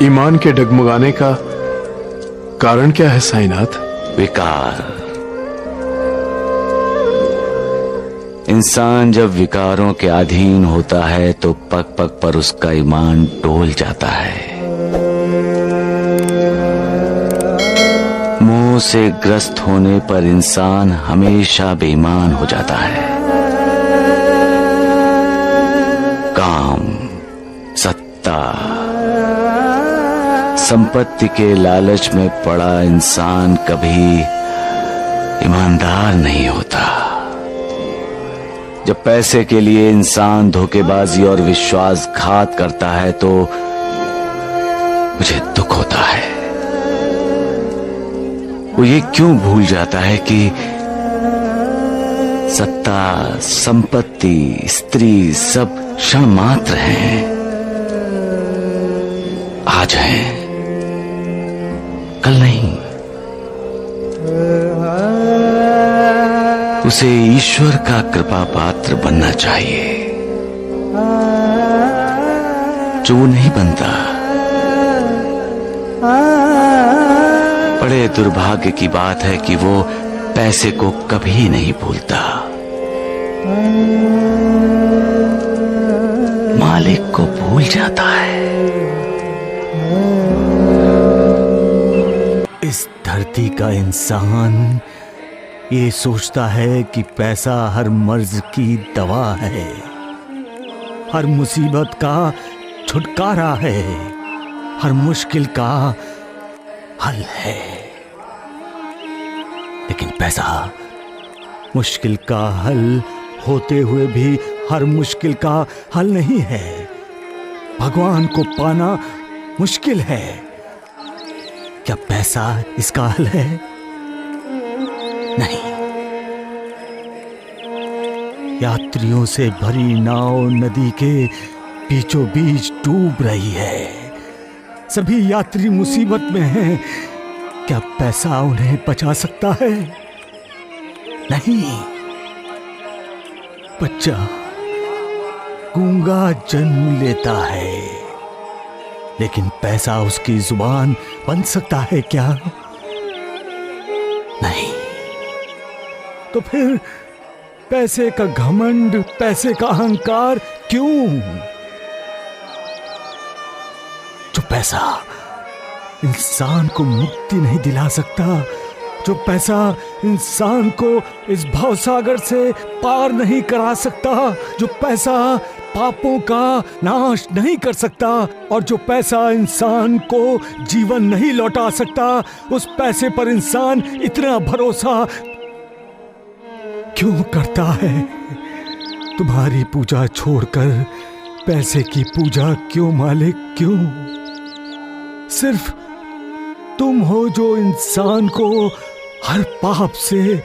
ईमान के डगमगाने का कारण क्या है साईनाथ? विकार। इंसान जब विकारों के अधीन होता है तो पग पग पर उसका ईमान डोल जाता है। मोह से ग्रस्त होने पर इंसान हमेशा बेईमान हो जाता है। काम, सत्ता, संपत्ति के लालच में पड़ा इंसान कभी ईमानदार नहीं होता। जब पैसे के लिए इंसान धोखेबाजी और विश्वासघात करता है तो मुझे दुख होता है। वो ये क्यों भूल जाता है कि सत्ता, संपत्ति, स्त्री सब क्षण मात्र हैं, आज हैं, कल नहीं। उसे ईश्वर का कृपा पात्र बनना चाहिए, जो वो नहीं बनता। बड़े दुर्भाग्य की बात है कि वो पैसे को कभी नहीं भूलता, मालिक को भूल जाता है। इस धरती का इंसान ये सोचता है कि पैसा हर मर्ज की दवा है, हर मुसीबत का छुटकारा है, हर मुश्किल का हल है। लेकिन पैसा मुश्किल का हल होते हुए भी हर मुश्किल का हल नहीं है। भगवान को पाना मुश्किल है, क्या पैसा इसका हल है? नहीं। यात्रियों से भरी नाव नदी के बीचों बीच डूब रही है। सभी यात्री मुसीबत में हैं, क्या पैसा उन्हें बचा सकता है? नहीं। बच्चा गूंगा जन्म लेता है, लेकिन पैसा उसकी जुबान बन सकता है क्या? नहीं। तो फिर पैसे का घमंड, पैसे का अहंकार क्यों? जो पैसा इंसान को मुक्ति नहीं दिला सकता, जो पैसा इंसान को इस भवसागर से पार नहीं करा सकता, जो पैसा पापों का नाश नहीं कर सकता और जो पैसा इंसान को जीवन नहीं लौटा सकता, उस पैसे पर इंसान इतना भरोसा क्यों करता है? तुम्हारी पूजा छोड़कर पैसे की पूजा क्यों मालिक, क्यों? सिर्फ तुम हो जो इंसान को हर पाप से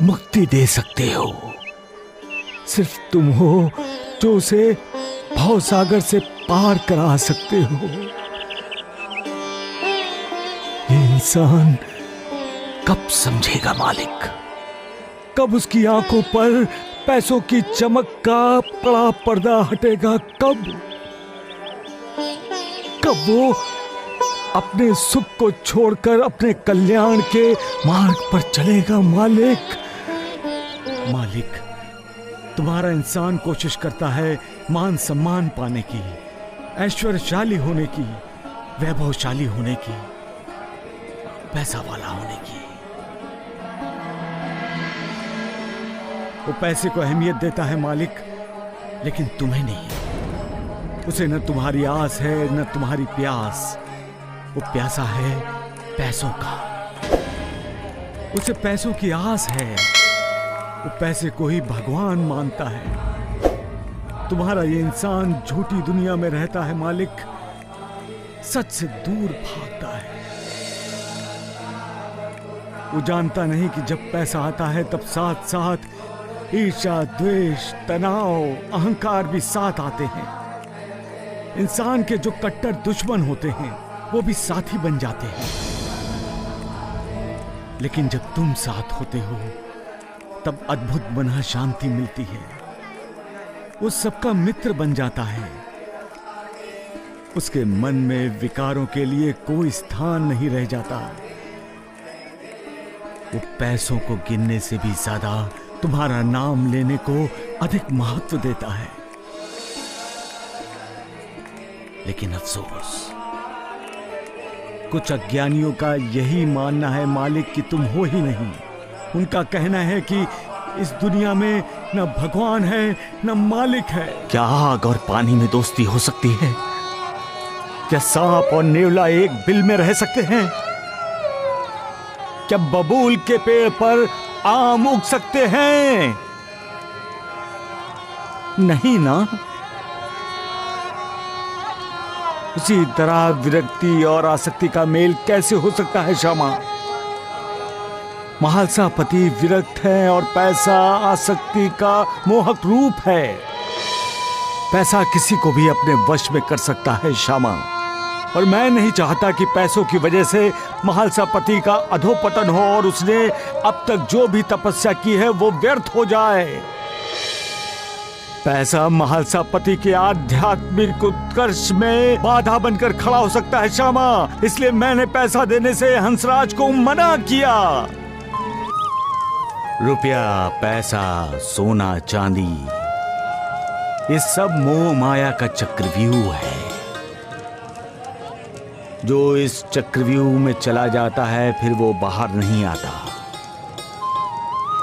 मुक्ति दे सकते हो। सिर्फ तुम हो जो उसे भवसागर से पार करा सकते हो। ये इंसान कब समझेगा मालिक? कब उसकी आंखों पर पैसों की चमक का बड़ा पर्दा हटेगा? कब वो अपने सुख को छोड़कर अपने कल्याण के मार्ग पर चलेगा मालिक? मालिक, तुम्हारा इंसान कोशिश करता है मान सम्मान पाने की, ऐश्वर्यशाली होने की, वैभवशाली होने की, पैसा वाला होने की। वो पैसे को अहमियत देता है मालिक, लेकिन तुम्हें नहीं। उसे न तुम्हारी आस है न तुम्हारी प्यास। वो प्यासा है पैसों का, उसे पैसों की आस है। वो पैसे को ही भगवान मानता है। तुम्हारा ये इंसान झूठी दुनिया में रहता है मालिक, सच से दूर भागता है। वो जानता नहीं कि जब पैसा आता है तब साथ साथ ईर्ष्या, द्वेष, तनाव, अहंकार भी साथ आते हैं। इंसान के जो कट्टर दुश्मन होते हैं वो भी साथी बन जाते हैं। लेकिन जब तुम साथ होते हो तब अद्भुत बना शांति मिलती है। वो सबका मित्र बन जाता है। उसके मन में विकारों के लिए कोई स्थान नहीं रह जाता। वो पैसों को गिनने से भी ज्यादा तुम्हारा नाम लेने को अधिक महत्व देता है। लेकिन अफसोस, कुछ अज्ञानियों का यही मानना है मालिक कि तुम हो ही नहीं। उनका कहना है कि इस दुनिया में न भगवान है न मालिक है। क्या आग और पानी में दोस्ती हो सकती है? क्या सांप और नेवला एक बिल में रह सकते हैं? क्या बबूल के पेड़ पर आम उग सकते हैं? नहीं ना। उसी तरह विरक्ति और आसक्ति का मेल कैसे हो सकता है श्यामा? महालसापति विरक्त है और पैसा आसक्ति का मोहक रूप है। पैसा किसी को भी अपने वश में कर सकता है श्यामा, और मैं नहीं चाहता कि पैसों की वजह से महालसापति का अधोपतन हो और उसने अब तक जो भी तपस्या की है वो व्यर्थ हो जाए। पैसा महालसापति के आध्यात्मिक उत्कर्ष में बाधा बनकर खड़ा हो सकता है श्यामा, इसलिए मैंने पैसा देने से हंसराज को मना किया। रुपया, पैसा, सोना, चांदी, ये सब मोह माया का चक्रव्यूह है। जो इस चक्रव्यूह में चला जाता है फिर वो बाहर नहीं आता।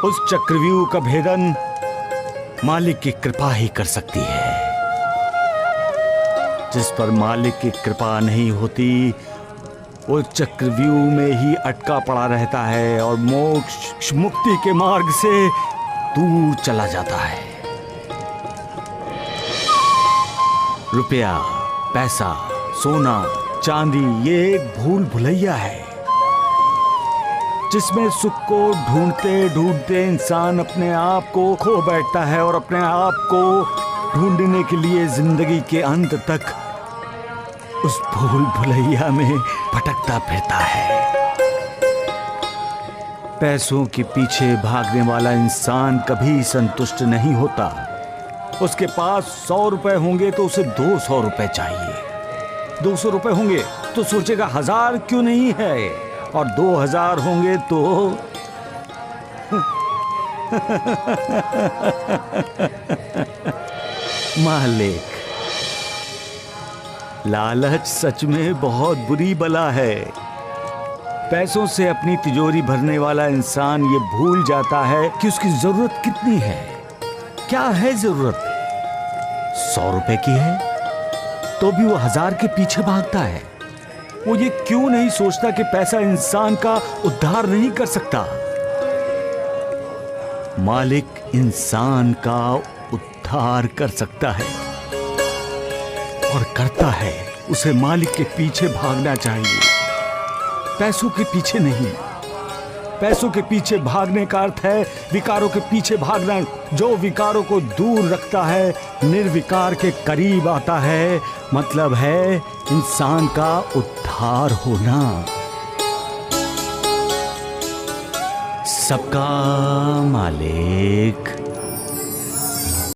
उस चक्रव्यूह का भेदन मालिक की कृपा ही कर सकती है। जिस पर मालिक की कृपा नहीं होती वो चक्रव्यूह में ही अटका पड़ा रहता है और मोक्ष मुक्ति के मार्ग से दूर चला जाता है। रुपया, पैसा, सोना, चांदी ये एक भूल भुलैया है जिसमें सुख को ढूंढते ढूंढते इंसान अपने आप को खो बैठता है और अपने आप को ढूंढने के लिए जिंदगी के अंत तक उस भूल भुलैया में भटकता फिरता है। पैसों के पीछे भागने वाला इंसान कभी संतुष्ट नहीं होता। उसके पास 100 रुपए होंगे तो उसे 200 रुपए चाहिए। 200 रुपए होंगे तो सोचेगा 1000 क्यों नहीं है, और 2000 होंगे तो मालिक, लालच सच में बहुत बुरी बला है। पैसों से अपनी तिजोरी भरने वाला इंसान ये भूल जाता है कि उसकी जरूरत कितनी है। क्या है जरूरत? 100 रुपए की है तो भी वो 1000 के पीछे भागता है। वो ये क्यों नहीं सोचता कि पैसा इंसान का उद्धार नहीं कर सकता। मालिक इंसान का उद्धार कर सकता है और करता है। उसे मालिक के पीछे भागना चाहिए, पैसों के पीछे नहीं। पैसों के पीछे भागने का अर्थ है विकारों के पीछे भागना। जो विकारों को दूर रखता है निर्विकार के करीब आता है, मतलब है इंसान का उद्धार होना। सबका मालिक